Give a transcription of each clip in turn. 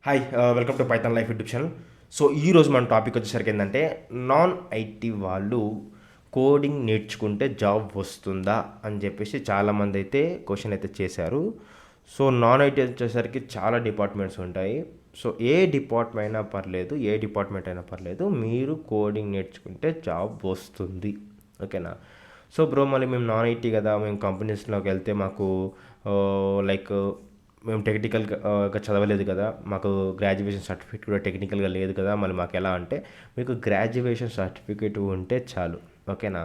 Hi welcome to PythonLife YouTube channel. So ఈరోజు మన topic వచ్చేసరికి ఏంటంటే నాన్ ఐటీ వాళ్ళు కోడింగ్ నేర్చుకుంటే జాబ్ వస్తుందా అని చెప్పేసి చాలామంది అయితే క్వశ్చన్ అయితే చేశారు. సో నాన్ ఐటీ వచ్చేసరికి చాలా డిపార్ట్మెంట్స్ ఉంటాయి. సో ఏ డిపార్ట్మెంట్ అయినా పర్లేదు మీరు కోడింగ్ నేర్చుకుంటే జాబ్ వస్తుంది. ఓకేనా. సో బ్రో మళ్ళీ మేము నాన్ ఐటీ కదా, మేము కంపెనీస్లోకి వెళ్తే మాకు లైక్ మేము టెక్నికల్గా చదవలేదు కదా, మాకు గ్రాడ్యుయేషన్ సర్టిఫికేట్ కూడా టెక్నికల్గా లేదు కదా, మళ్ళీ మాకు ఎలా అంటే మీకు గ్రాడ్యుయేషన్ సర్టిఫికేట్ ఉంటే చాలు. ఓకేనా.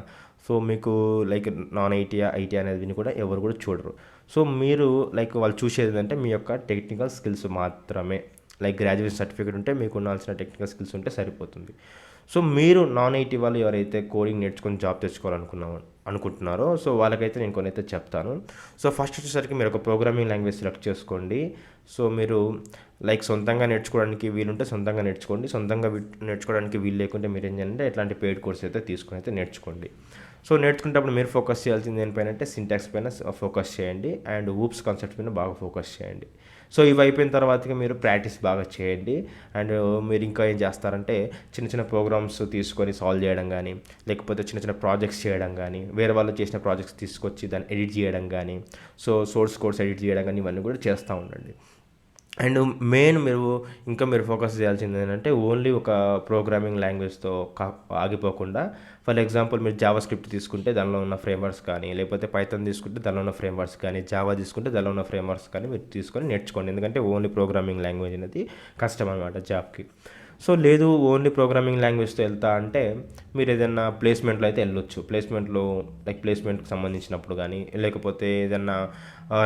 సో మీకు లైక్ నాన్ ఐటీ అనేది కూడా ఎవరు కూడా చూడరు. సో మీరు లైక్ వాళ్ళు చూసేది అంటే మీ యొక్క టెక్నికల్ స్కిల్స్ మాత్రమే. లైక్ గ్రాడ్యుయేషన్ సర్టిఫికేట్ ఉంటే మీకు ఉండాల్సిన టెక్నికల్ స్కిల్స్ ఉంటే సరిపోతుంది. సో మీరు నాన్ ఐటీ వాళ్ళు ఎవరైతే కోడింగ్ నేర్చుకొని జాబ్ అనుకుంటున్నారో సో వాళ్ళకైతే నేను కొన్ని అయితే చెప్తాను. సో ఫస్ట్ వచ్చేసరికి మీరు ఒక ప్రోగ్రామింగ్ లాంగ్వేజ్ సెలెక్ట్ చేసుకోండి. సో మీరు లైక్ సొంతంగా నేర్చుకోవడానికి వీలుంటే సొంతంగా నేర్చుకోండి. సొంతంగా నేర్చుకోవడానికి వీలు లేకుంటే మీరు ఏం చేయాలంటే ఇట్లాంటి పెయిడ్ కోర్స్ అయితే తీసుకొని అయితే నేర్చుకోండి. సో నేర్చుకునేటప్పుడు మీరు ఫోకస్ చేయాల్సింది దేనిపైన అంటే సింటాక్స్ పైన ఫోకస్ చేయండి అండ్ ఊప్స్ కాన్సెప్ట్ పైన బాగా ఫోకస్ చేయండి. సో ఇవి అయిపోయిన తర్వాతకి మీరు ప్రాక్టీస్ బాగా చేయండి. అండ్ మీరు ఇంకా ఏం చేస్తారంటే చిన్న చిన్న ప్రోగ్రామ్స్ తీసుకొని సాల్వ్ చేయడం కానీ, లేకపోతే చిన్న చిన్న ప్రాజెక్ట్స్ చేయడం కానీ, వేరే వాళ్ళు చేసిన ప్రాజెక్ట్స్ తీసుకొచ్చి దాన్ని ఎడిట్ చేయడం కానీ, సో సోర్స్ కోడ్స్ ఎడిట్ చేయడం కానీ ఇవన్నీ కూడా చేస్తూ ఉండండి. అండ్ మెయిన్ మీరు ఫోకస్ చేయాల్సింది ఏంటంటే ఓన్లీ ఒక ప్రోగ్రామింగ్ లాంగ్వేజ్తో ఆగిపోకుండా, ఫర్ ఎగ్జాంపుల్ మీరు జావా స్క్రిప్ట్ తీసుకుంటే దానిలో ఉన్న ఫ్రేమ్వర్క్స్ కానీ, లేకపోతే పైథాన్ తీసుకుంటే దానిలో ఉన్న ఫ్రేమ్వర్క్స్ కానీ, జావా తీసుకుంటే దానిలో ఉన్న ఫ్రేమ్వర్క్స్ కానీ మీరు తీసుకొని నేర్చుకోండి. ఎందుకంటే ఓన్లీ ప్రోగ్రామింగ్ లాంగ్వేజ్ అనేది కష్టం అనమాట జాబ్కి. సో లేదు ఓన్లీ ప్రోగ్రామింగ్ లాంగ్వేజ్తో వెళ్తా అంటే మీరు ఏదైనా ప్లేస్మెంట్లో అయితే వెళ్ళొచ్చు. ప్లేస్మెంట్కి సంబంధించినప్పుడు కానీ, లేకపోతే ఏదైనా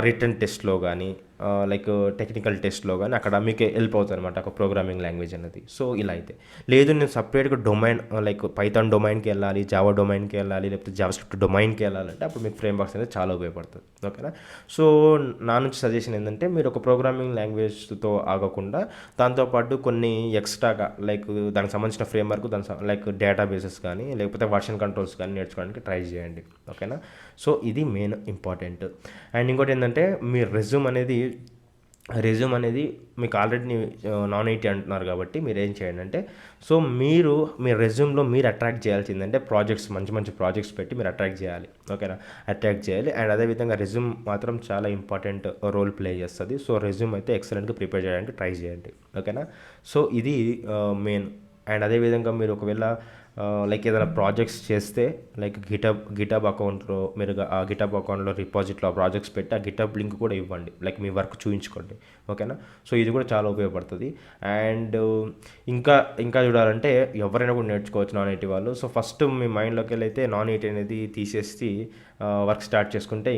రిటర్న్ టెస్ట్లో కానీ, లైక్ టెక్నికల్ టెస్ట్లో కానీ అక్కడ మీకు హెల్ప్ అవుతుంది అనమాట ఒక ప్రోగ్రామింగ్ లాంగ్వేజ్ అనేది. సో ఇలా అయితే లేదు నేను సపరేట్గా డొమైన్ లైక్ పైథాన్ డొమైన్కి వెళ్ళాలి, జావా డొమైన్కి వెళ్ళాలి, లేకపోతే జావా స్క్రిప్ట్ డొమైన్కి వెళ్ళాలంటే అప్పుడు మీకు ఫ్రేమ్వర్క్స్ అనేది చాలా ఉపయోగపడుతుంది. ఓకేనా. సో నా నుంచి సజెషన్ ఏంటంటే మీరు ఒక ప్రోగ్రామింగ్ లాంగ్వేజ్తో ఆగకుండా దాంతోపాటు కొన్ని ఎక్స్ట్రాగా లైక్ దానికి సంబంధించిన ఫ్రేమ్వర్క్ లైక్ డేటాబేసెస్ కానీ, లేకపోతే వర్షన్ కంట్రోల్స్ కానీ నేర్చుకోవడానికి ట్రై చేయండి. ఓకేనా. సో ఇది మెయిన్ ఇంపార్టెంట్. అండ్ ఇంకోటి ఏంటంటే మీ రెజ్యూమ్ అనేది మీకు ఆల్రెడీ నాన్ ఐటీ అంటున్నారు కాబట్టి మీరు ఏం చేయండి అంటే, సో మీరు మీ రెజ్యూమ్లో మీరు అట్రాక్ట్ చేయాల్సిందంటే మంచి మంచి ప్రాజెక్ట్స్ పెట్టి మీరు అట్రాక్ట్ చేయాలి. ఓకేనా. అట్రాక్ట్ చేయాలి. అండ్ అదేవిధంగా రెజ్యూమ్ మాత్రం చాలా ఇంపార్టెంట్ రోల్ ప్లే చేస్తుంది. సో రెజ్యూమ్ అయితే ఎక్సలెంట్గా ప్రిపేర్ చేయడానికి ట్రై చేయండి. ఓకేనా. సో ఇది మెయిన్. అండ్ అదేవిధంగా మీరు ఒకవేళ లైక్ ఏదైనా ప్రాజెక్ట్స్ చేస్తే లైక్ గిటబ్ అకౌంట్లో మీరు ఆ గిటబ్ అకౌంట్లో రిపాజిట్లో ఆ ప్రాజెక్ట్స్ పెట్టి ఆ గిటబ్ లింక్ కూడా ఇవ్వండి. లైక్ మీ వర్క్ చూపించుకోండి. ఓకేనా. సో ఇది కూడా చాలా ఉపయోగపడుతుంది. అండ్ ఇంకా చూడాలంటే ఎవరైనా కూడా నేర్చుకోవచ్చు నాన్ ఐటీ వాళ్ళు. సో ఫస్ట్ మీ మైండ్లోకి వెళ్ళి అయితే నాన్ ఐటీ అనేది తీసేసి వర్క్ స్టార్ట్ చేసుకుంటే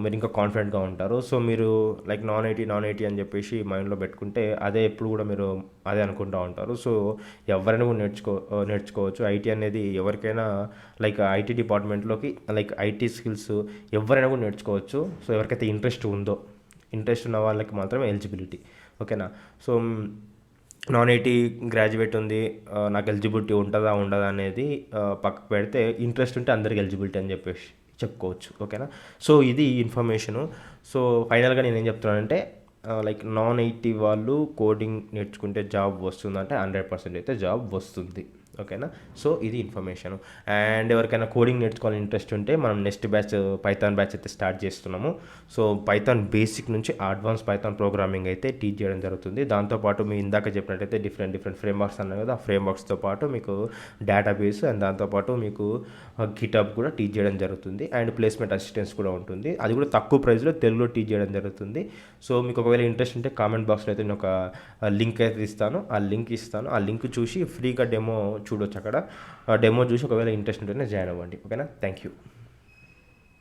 మీరు ఇంకా కాన్ఫిడెంట్గా ఉంటారు. సో మీరు లైక్ నాన్ ఐటీ అని చెప్పేసి మైండ్లో పెట్టుకుంటే అదే ఎప్పుడు కూడా మీరు అదే అనుకుంటూ ఉంటారు. సో ఎవరైనా కూడా నేర్చుకోవచ్చు. ఐటీ అనేది ఎవరికైనా లైక్ ఐటీ డిపార్ట్మెంట్లోకి లైక్ ఐటీ స్కిల్స్ ఎవరైనా కూడా నేర్చుకోవచ్చు. సో ఎవరికైతే ఇంట్రెస్ట్ ఉన్న వాళ్ళకి మాత్రమే ఎలిజిబిలిటీ. ఓకేనా. సో నాన్ ఐటీ గ్రాడ్యుయేట్ ఉంది, నాకు ఎలిజిబిలిటీ ఉంటుందా ఉండదా అనేది పక్కకు పెడితే ఇంట్రెస్ట్ ఉంటే అందరికి ఎలిజిబిలిటీ అని చెప్పేసి చెప్పుకోవచ్చు. ఓకేనా. సో ఇది ఇన్ఫర్మేషను. సో ఫైనల్గా నేను ఏం చెప్తున్నానంటే లైక్ నాన్ ఐటీ వాళ్ళు కోడింగ్ నేర్చుకుంటే జాబ్ వస్తుందంటే 100% అయితే జాబ్ వస్తుంది. ఓకేనా. సో ఇది ఇన్ఫర్మేషన్. అండ్ ఎవరికైనా కోడింగ్ నేర్చుకోవాలని ఇంట్రెస్ట్ ఉంటే మనం నెక్స్ట్ బ్యాచ్ పైథాన్ బ్యాచ్ అయితే స్టార్ట్ చేస్తున్నాము. సో పైథాన్ బేసిక్ నుంచి అడ్వాన్స్ పైథాన్ ప్రోగ్రామింగ్ అయితే టీచ్ చేయడం జరుగుతుంది. దాంతోపాటు మీ ఇందాక చెప్పినట్టయితే డిఫరెంట్ ఫ్రేమ్వర్క్స్ అన్నారు కదా, ఆ ఫ్రేమ్వర్క్స్తో పాటు మీకు డేటాబేస్ అండ్ దాంతోపాటు మీకు గిటబ్ కూడా టీచ్ చేయడం జరుగుతుంది. అండ్ ప్లేస్మెంట్ అసిస్టెన్స్ కూడా ఉంటుంది. అది కూడా తక్కువ ప్రైస్లో తెలుగులో టీచ్ చేయడం జరుగుతుంది. సో మీకు ఒకవేళ ఇంట్రెస్ట్ ఉంటే కామెంట్ బాక్స్లో అయితే నేను ఒక లింక్ అయితే ఇస్తాను. ఆ లింక్ చూసి ఫ్రీగా డెమో చూడొచ్చు. అక్కడ డెమో చూసి ఒకవేళ ఇంట్రెస్ట్ ఉంటేనే జాయిన్ అవ్వండి. ఓకేనా. Thank you.